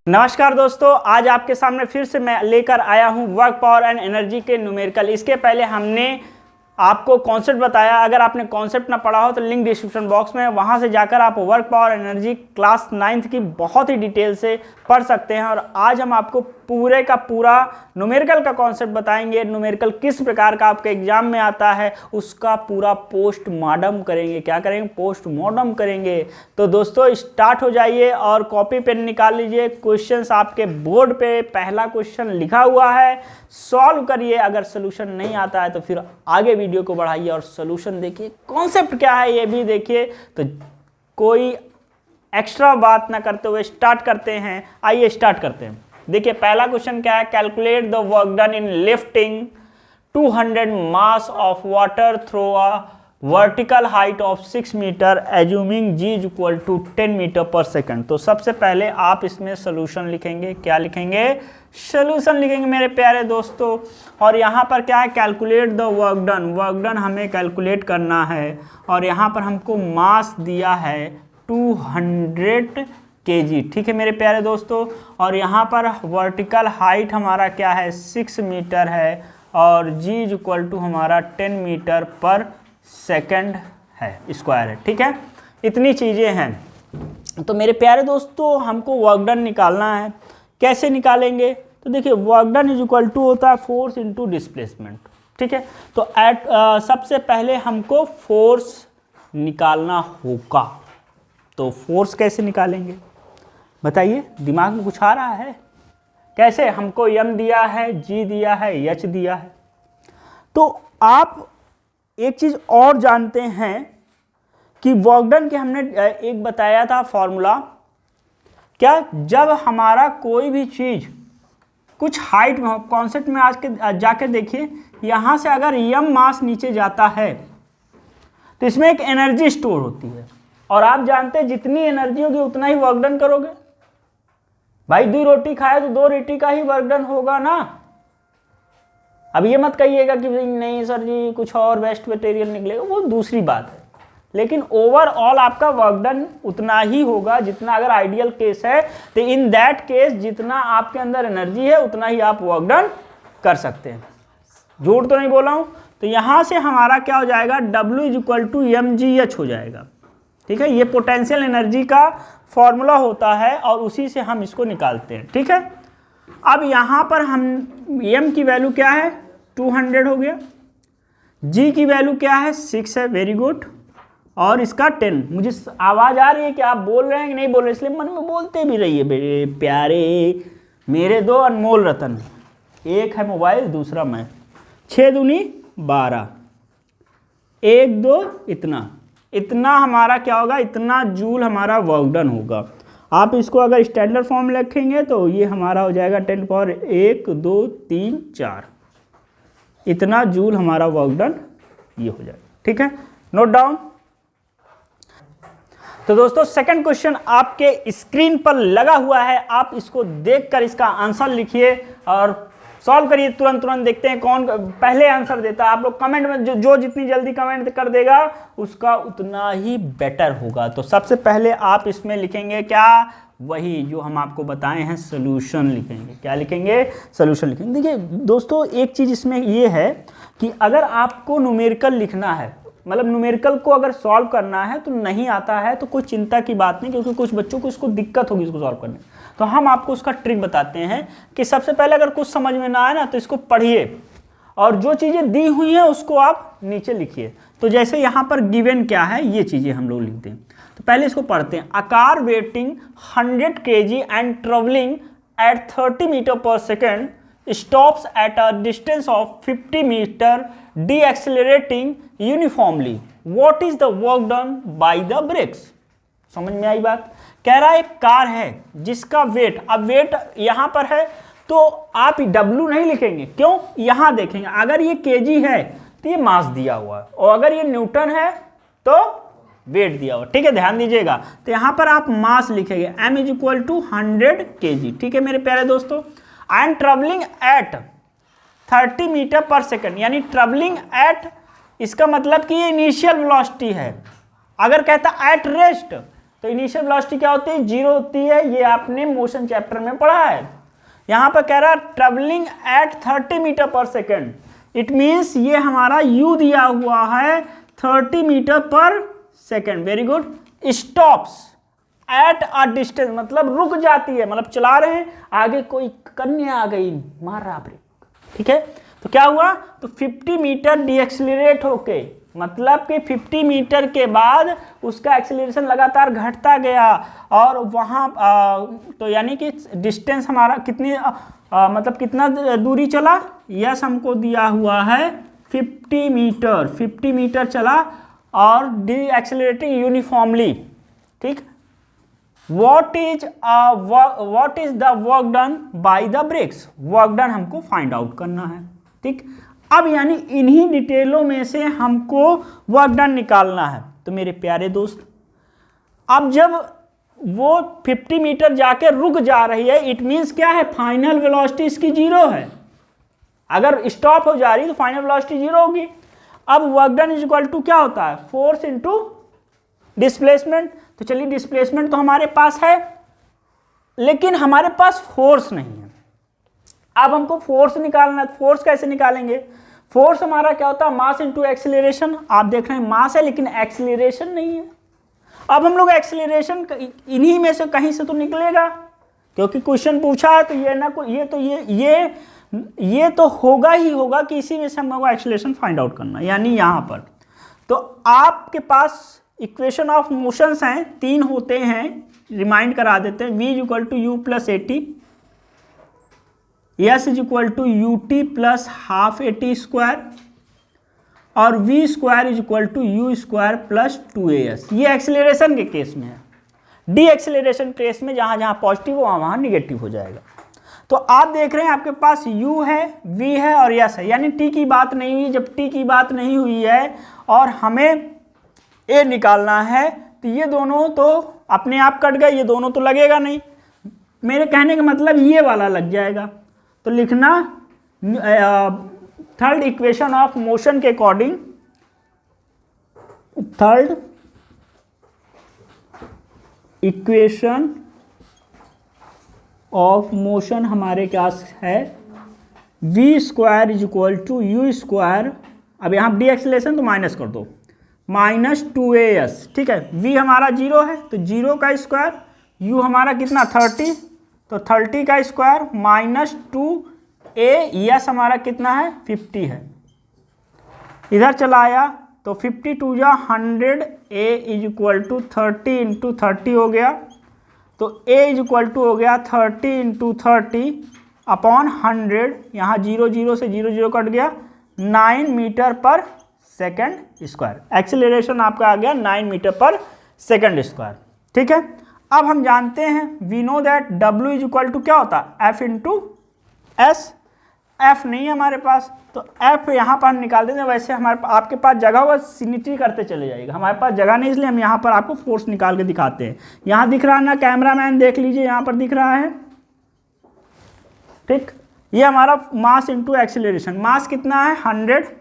नमस्कार दोस्तों, आज आपके सामने फिर से मैं लेकर आया हूं वर्क पावर एंड एनर्जी के न्यूमेरिकल। इसके पहले हमने आपको कॉन्सेप्ट बताया। अगर आपने कॉन्सेप्ट ना पढ़ा हो तो लिंक डिस्क्रिप्शन बॉक्स में है, वहां से जाकर आप work power energy class 9th की बहुत ही डिटेल से पढ़ सकते हैं। और आज हम आपको पूरे का पूरा न्यूमेरिकल का कॉन्सेप्ट बताएंगे। न्यूमेरिकल किस प्रकार का आपके एग्जाम में आता है उसका पूरा पोस्टमार्टम करेंगे। क्या करेंगे? पोस्टमार्टम करेंगे। तो दोस्तों स्टार्ट हो जाइए और कॉपी पेन निकाल लीजिए। क्वेश्चंस आपके बोर्ड पे पहला क्वेश्चन लिखा हुआ है, सॉल्व करिए। अगर सोल्यूशन नहीं आता है तो फिर आगे वीडियो को बढ़ाइए और सोल्यूशन देखिए, कॉन्सेप्ट क्या है ये भी देखिए। तो कोई एक्स्ट्रा बात ना करते हुए स्टार्ट करते हैं। आइए स्टार्ट करते हैं। देखिए पहला क्वेश्चन क्या है, calculate the work done in lifting 200 mass of water through a vertical height of 6 metre assuming g equal to 10 metre per second. तो सबसे पहले आप इसमें सोल्यूशन लिखेंगे। क्या लिखेंगे? सोल्यूशन लिखेंगे मेरे प्यारे दोस्तों। और यहाँ पर क्या है, calculate the work done. Work done हमें कैलकुलेट करना है और यहाँ पर हमको मास दिया है 200 kg। ठीक है मेरे प्यारे दोस्तों। और यहाँ पर वर्टिकल हाइट हमारा क्या है, 6 मीटर है और g इक्वल टू हमारा 10 मीटर पर सेकंड है, स्क्वायर है। ठीक है, इतनी चीज़ें हैं। तो मेरे प्यारे दोस्तों हमको वर्क डन निकालना है। कैसे निकालेंगे? तो देखिए work done is equal to होता है फोर्स इनटू डिस्प्लेसमेंट। ठीक है, तो सबसे पहले हमको फोर्स निकालना होगा। तो फोर्स कैसे निकालेंगे बताइए? दिमाग में कुछ आ रहा है? कैसे? हमको m दिया है, g दिया है, h दिया है। तो आप एक चीज और जानते हैं कि वर्क डन के हमने एक बताया था फॉर्मूला। क्या? जब हमारा कोई भी चीज कुछ हाइट में हो, कॉन्सेप्ट में आज के जाके देखिए, यहां से अगर m मास नीचे जाता है तो इसमें एक एनर्जी स्टोर होती है। और आप जानते हैं जितनी एनर्जी होगी उतना ही वर्क डन करोगे। भाई 2 रोटी खाए तो 2 रोटी का ही वर्क डन होगा ना। अब ये मत कहिएगा कि नहीं सर जी कुछ और वेस्ट मटेरियल निकलेगा, वो दूसरी बात है। लेकिन ओवरऑल आपका वर्क डन उतना ही होगा जितना, अगर आइडियल केस है तो इन दैट केस जितना आपके अंदर एनर्जी है उतना ही आप वर्क डन कर सकते हैं। झूठ तो नहीं बोला हूं। तो यहां से हमारा क्या हो जाएगा, W is equal to mgh हो जाएगा। ठीक है, ये पोटेंशियल एनर्जी का फॉर्मूला होता है और उसी से हम इसको निकालते हैं। ठीक है, अब यहां पर हम m की वैल्यू क्या है, 200 हो गया। g की वैल्यू क्या है, 6 है, वेरी गुड। और इसका 10। मुझे आवाज आ रही है कि आप बोल रहे हैं कि नहीं बोल रहे, इसलिए मन में बोलते भी रहिए मेरे प्यारे, मेरे 2 अनमोल रतन। एक है मोबाइल, दूसरा मैं। 6 दूनी 12, 1 2 इतना हमारा क्या होगा, इतना जूल हमारा वर्क डन होगा। आप इसको अगर स्टैंडर्ड फॉर्म लिखेंगे तो ये हमारा हो जाएगा 10 पावर 1 2 3 4। इतना जूल हमारा वर्क डन ये हो जाएगा। ठीक है, नोट डाउन। तो दोस्तों सेकंड क्वेश्चन आपके स्क्रीन पर लगा हुआ है, आप इसको देखकर इसका आंसर लिखिए और सॉल्व करिए। तुरंत देखते हैं कौन पहले आंसर देता है। आप लोग कमेंट में जो जितनी जल्दी कमेंट कर देगा उसका उतना ही बेटर होगा। तो सबसे पहले आप इसमें लिखेंगे क्या, वही जो हम आपको बताए हैं, सोल्यूशन लिखेंगे। क्या लिखेंगे? सोल्यूशन लिखेंगे। देखिए दोस्तों एक चीज इसमें ये है कि अगर आपको न्यूमेरिकल लिखना है, मतलब न्यूमेरिकल को अगर सॉल्व करना है तो नहीं आता है तो कोई चिंता की बात नहीं, क्योंकि कुछ बच्चों को इसको दिक्कत होगी इसको सॉल्व करने में। तो हम आपको उसका ट्रिक बताते हैं कि सबसे पहले अगर कुछ समझ में ना आए ना तो इसको पढ़िए और जो चीज़ें दी हुई हैं उसको आप नीचे लिखिए। तो जैसे यहाँ पर गिवन क्या है ये चीज़ें हम लोग लिखते हैं। तो पहले इसको पढ़ते हैं। A car weighing 100 kg and travelling at 30 metre per second stops at a distance of 50 meter deaccelerating uniformly. What is the work done by the brakes? समझ में आई बात? कह रहा है एक कार है जिसका वेट, अब वेट यहां पर है तो आप W नहीं लिखेंगे। क्यों? यहां देखेंगे अगर ये kg है तो ये मास दिया हुआ है और अगर ये न्यूटन है तो वेट दिया हुआ। ठीक है, ध्यान दीजिएगा। तो यहां पर आप मास लिखेंगे m is equal to 100 kg। ठीक है मेरे प्यारे दोस्तों। And travelling at 30 metre per second, यानी ट्रेवलिंग एट, इसका मतलब कि ये इनिशियल वेलोसिटी है। अगर कहता एट रेस्ट तो इनिशियल वेलोसिटी क्या होती है, 0 होती है। ये आपने मोशन चैप्टर में पढ़ा है। यहां पर कह रहा है travelling at 30 metre per second, it means ये हमारा u दिया हुआ है 30 metre per second. Very good. Stops at a distance मतलब रुक जाती है, मतलब चला रहे हैं, आगे कोई कन्या आ गई, मार रहा ब्रेक, ठीक है। तो क्या हुआ, तो 50 मीटर डीएक्सिलरेट होके, मतलब कि 50 मीटर के बाद उसका एक्सीलरेशन लगातार घटता गया और वहाँ तो यानी कि डिस्टेंस हमारा कितनी मतलब कितना दूरी चला, यस हमको दिया हुआ है 50 मीटर, 50 मीटर चला और डी एक्सीलरेटिंग यूनिफॉर्मली, ठीक। What is the work done by the brakes? Work done हमको फाइंड आउट करना है, ठीक। अब यानी इन्हीं डिटेलों में से हमको वर्क डन निकालना है। तो मेरे प्यारे दोस्त, अब जब वो 50 मीटर जाके रुक जा रही है, इट मीन्स क्या है, फाइनल वेलोसिटी इसकी 0 है। अगर स्टॉप हो जा रही है तो फाइनल वेलोसिटी 0 होगी। अब work done is equal to क्या होता है, फोर्स इंटू डिस्प्लेसमेंट। तो चलिए डिस्प्लेसमेंट तो हमारे पास है, लेकिन हमारे पास फोर्स नहीं है। अब हमको फोर्स निकालना है। फोर्स कैसे निकालेंगे, फोर्स हमारा क्या होता है, मास इंटू एक्सीलरेशन। आप देख रहे हैं मास है लेकिन एक्सीलरेशन नहीं है। अब हम लोग एक्सीलरेशन इन्हीं में से कहीं से तो निकलेगा, क्योंकि क्वेश्चन पूछा है, तो ये ना ये तो होगा ही होगा कि इसी में से हम लोग एक्सीलरेशन फाइंड आउट करना, यानी यहाँ पर। तो आपके पास इक्वेशन ऑफ मोशंस हैं, 3 होते हैं, रिमाइंड करा देते हैं। v equal to u plus a t, S is equal to u t plus half a t square, और v square is equal to u square plus 2as। ये acceleration के case में है। डी एक्सेलरेशन केस में जहाँ जहाँ positive हो वहाँ निगेटिव हो जाएगा। तो आप देख रहे हैं आपके पास u है, v है और s है, यानी t की बात नहीं हुई। जब t की बात नहीं हुई है और हमें a निकालना है, तो ये दोनों तो अपने आप कट गए, ये दोनों तो लगेगा नहीं। मेरे कहने का मतलब ये वाला लग जाएगा। तो लिखना थर्ड इक्वेशन ऑफ मोशन के अकॉर्डिंग, थर्ड इक्वेशन ऑफ मोशन हमारे पास है v square is equal to u square. अब यहाँ डी एक्सेलरेशन तो माइनस कर दो, माइनस 2as, ठीक है। v हमारा 0 है तो 0 का स्क्वायर, u हमारा कितना 30, तो 30 का स्क्वायर माइनस 2a, s हमारा कितना है 50 है। इधर चला आया तो 52 जा 100, a is equal to 30 into 30 हो गया, तो a इज इक्वल टू हो गया 30 इंटू 30 अपॉन 100। यहाँ 0 0 से 0 0 कट गया, 9 metre per second square. Acceleration आपका आ गया 9 मीटर पर सेकेंड स्क्वायर, ठीक है। अब हम जानते हैं we know that W is equal to क्या होता है, F इंटू एस। F नहीं है हमारे पास, तो F यहाँ पर हम निकाल देते हैं। वैसे हमारे आपके पास जगह होगा, सिमिट्री करते चले जाएगा। हमारे पास जगह नहीं, इसलिए हम यहाँ पर आपको फोर्स निकाल के दिखाते हैं। यहाँ दिख रहा है ना, कैमरामैन देख लीजिए, यहाँ पर दिख रहा है, ठीक। ये हमारा मास इंटू एक्सीलरेशन, मास कितना है 100,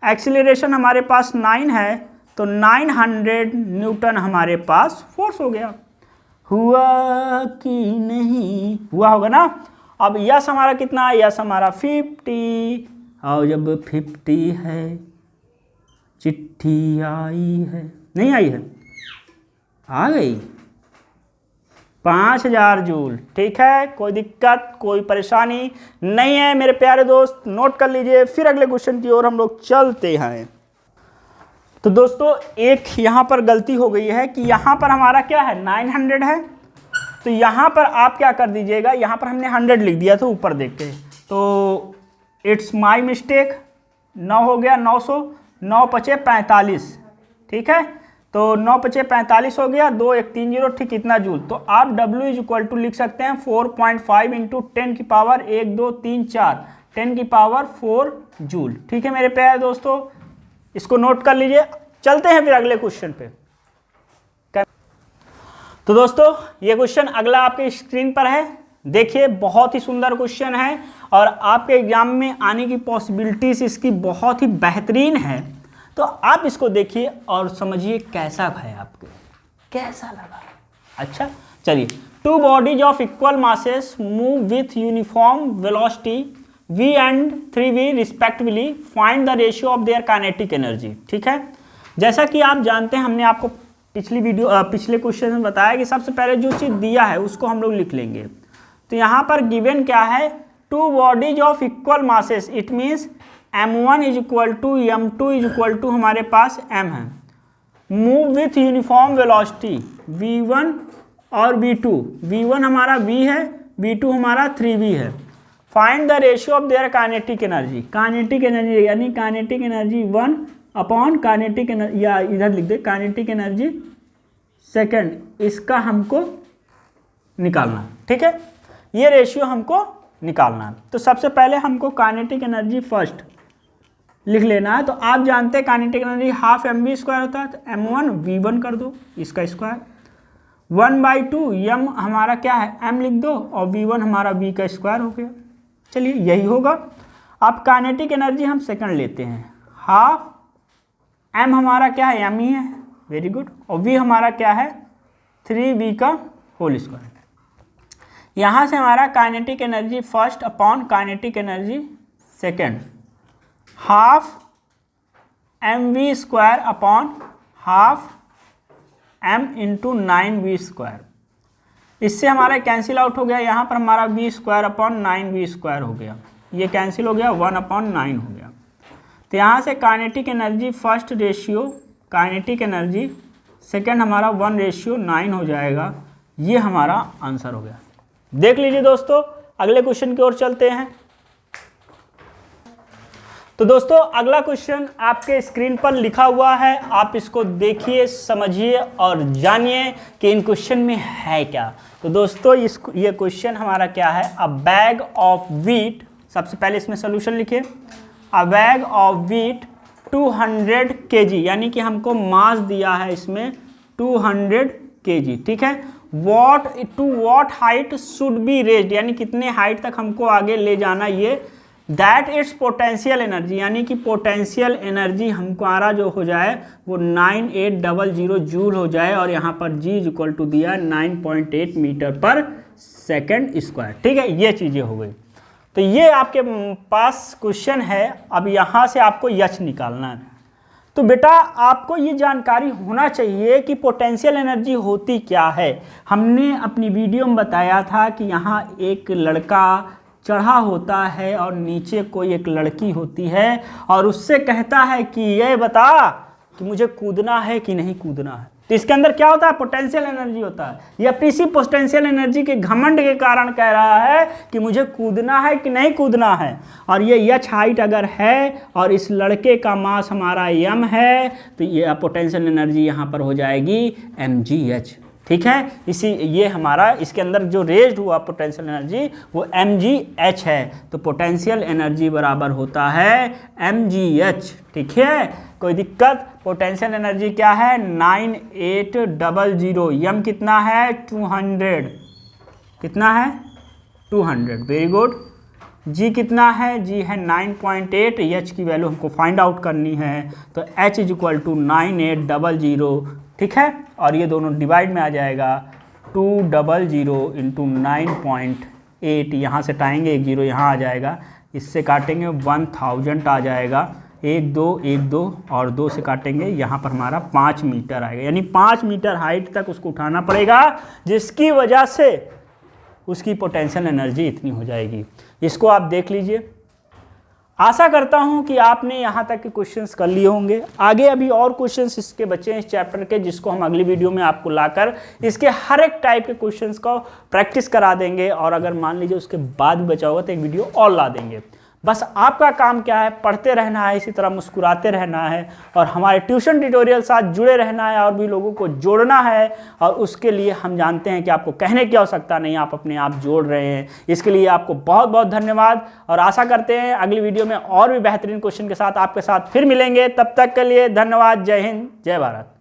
एक्सीलरेशन हमारे पास 9 है, तो 900 न्यूटन हमारे पास फोर्स हो गया। हुआ कि नहीं हुआ, होगा ना। अब यस हमारा कितना है, यस हमारा 50, और जब 50 है चिट्ठी आई है, नहीं आई है, आ गई 5000 जूल, ठीक है। कोई दिक्कत कोई परेशानी नहीं है मेरे प्यारे दोस्त, नोट कर लीजिए। फिर अगले क्वेश्चन की ओर हम लोग चलते हैं। तो दोस्तों एक यहाँ पर गलती हो गई है कि यहाँ पर हमारा क्या है 900 है, तो यहाँ पर आप क्या कर दीजिएगा, यहाँ पर हमने 100 लिख दिया था ऊपर देख के, तो इट्स माई मिस्टेक। 9 हो गया 900, 9 पचे 45, ठीक है। तो 9 पचे 45 हो गया, 2 1 3 0, ठीक इतना जूल। तो आप W इज इक्वल टू लिख सकते हैं 4.5 इंटू 10 की पावर 1 2 3 4, 10 की पावर 4 जूल, ठीक है मेरे प्यारे दोस्तों। इसको नोट कर लीजिए। चलते हैं फिर अगले क्वेश्चन पे। तो दोस्तों ये क्वेश्चन अगला आपके स्क्रीन पर है, देखिए बहुत ही सुंदर क्वेश्चन है और आपके एग्जाम में आने की पॉसिबिलिटीज इसकी बहुत ही बेहतरीन है। तो आप इसको देखिए और समझिए कैसा है, आपके कैसा लगा। अच्छा चलिए, to bodies of equal masses move with uniform velocity v and 3v respectively, find the ratio of their kinetic energy. ठीक है, जैसा कि आप जानते हैं, हमने आपको पिछले क्वेश्चन में बताया कि सबसे पहले जो चीज़ दिया है उसको हम लोग लिख लेंगे। तो यहाँ पर गिवन क्या है, two bodies of equal masses, it means m1 is equal to m2 is equal to हमारे पास m है, move with uniform velocity v1 और v2, v1 हमारा v है, v2 हमारा 3v है। Find the ratio of their kinetic energy, kinetic energy यानी kinetic energy 1 upon kinetic energy, या इधर लिख दे काइनेटिक एनर्जी सेकंड, इसका हमको निकालना है। ठीक है, ये रेशियो हमको निकालना है। तो सबसे पहले हमको काइनेटिक एनर्जी फर्स्ट लिख लेना है। तो आप जानते हैं kinetic energy half mv square होता है, तो m1 v1 कर दो, इसका स्क्वायर 1/2 m हमारा क्या है m लिख दो, और v1 हमारा v का स्क्वायर हो गया। चलिए यही होगा। अब काइनेटिक एनर्जी हम सेकंड लेते हैं, हाफ m हमारा क्या है m ही है, वेरी गुड, और v हमारा क्या है 3v का होल स्क्वायर। यहाँ से हमारा kinetic energy first upon kinetic energy second, half mv square upon half m into 9v square. इससे हमारा कैंसिल आउट हो गया, यहाँ पर हमारा v square upon 9v square हो गया, ये कैंसिल हो गया, 1/9 हो गया। तो यहाँ से kinetic energy first ratio kinetic energy second हमारा 1/9 हो जाएगा। ये हमारा आंसर हो गया। देख लीजिए दोस्तों, अगले क्वेश्चन की ओर चलते हैं। तो दोस्तों अगला क्वेश्चन आपके स्क्रीन पर लिखा हुआ है, आप इसको देखिए, समझिए और जानिए कि इन क्वेश्चन में है क्या। तो दोस्तों ये क्वेश्चन हमारा क्या है, अ बैग ऑफ व्हीट, सबसे पहले इसमें सोल्यूशन लिखिए, अ बैग ऑफ व्हीट 200 kg, यानी कि हमको मास दिया है इसमें 200 kg। ठीक है, what height should be raised, यानी कितने हाइट तक हमको आगे ले जाना, ये दैट इट्स पोटेंशियल एनर्जी, यानी कि पोटेंशियल एनर्जी हमारा जो हो जाए वो 9800 जूल हो जाए, और यहाँ पर g इज इक्वल टू दिया 9.8 मीटर पर सेकेंड स्क्वायर। ठीक है, ये चीज़ें हो गई। तो ये आपके पास क्वेश्चन है। अब यहाँ से आपको यच निकालना है। तो बेटा आपको ये जानकारी होना चाहिए कि पोटेंशियल एनर्जी होती क्या है। हमने अपनी वीडियो में बताया था कि यहाँ एक लड़का चढ़ा होता है और नीचे कोई एक लड़की होती है, और उससे कहता है कि ये बता कि मुझे कूदना है कि नहीं कूदना है। तो इसके अंदर क्या होता है, पोटेंशियल एनर्जी होता है। ये अपनी इसी पोटेंशियल एनर्जी के घमंड के कारण कह रहा है कि मुझे कूदना है कि नहीं कूदना है। और ये यच हाइट अगर है और इस लड़के का मास हमारा m है, तो ये पोटेंशियल एनर्जी यहाँ पर हो जाएगी mgh। ठीक है, इसी ये हमारा इसके अंदर जो रेज्ड हुआ पोटेंशियल एनर्जी वो mgh है। तो पोटेंशियल एनर्जी बराबर होता है mgh। ठीक है, कोई दिक्कत, पोटेंशियल एनर्जी क्या है 9800, m कितना है 200, कितना है 200, वेरी गुड। g कितना है, g है 9.8, h की वैल्यू हमको फाइंड आउट करनी है, तो h इज इक्वल टू 9800। ठीक है, और ये दोनों डिवाइड में आ जाएगा 200 इंटू 9.8, यहाँ से टाएंगे 1 0 यहाँ आ जाएगा, इससे काटेंगे 1000 आ जाएगा, 1 2 1 2 और 2 से काटेंगे, यहाँ पर हमारा 5 मीटर आएगा। यानी 5 मीटर हाइट तक उसको उठाना पड़ेगा, जिसकी वजह से उसकी पोटेंशियल एनर्जी इतनी हो जाएगी। इसको आप देख लीजिए। आशा करता हूं कि आपने यहाँ तक के क्वेश्चंस कर लिए होंगे। आगे अभी और क्वेश्चंस इसके बचे हैं इस चैप्टर के, जिसको हम अगली वीडियो में आपको लाकर इसके हर एक टाइप के क्वेश्चंस को प्रैक्टिस करा देंगे, और अगर मान लीजिए उसके बाद भी बचा होगा तो एक वीडियो और ला देंगे। बस आपका काम क्या है, पढ़ते रहना है, इसी तरह मुस्कुराते रहना है, और हमारे ट्यूशन ट्यूटोरियल साथ जुड़े रहना है, और भी लोगों को जोड़ना है। और उसके लिए हम जानते हैं कि आपको कहने की आवश्यकता नहीं, आप अपने आप जोड़ रहे हैं। इसके लिए आपको बहुत बहुत धन्यवाद, और आशा करते हैं अगली वीडियो में और भी बेहतरीन क्वेश्चन के साथ आपके साथ फिर मिलेंगे। तब तक के लिए धन्यवाद। जय हिंद, जय भारत।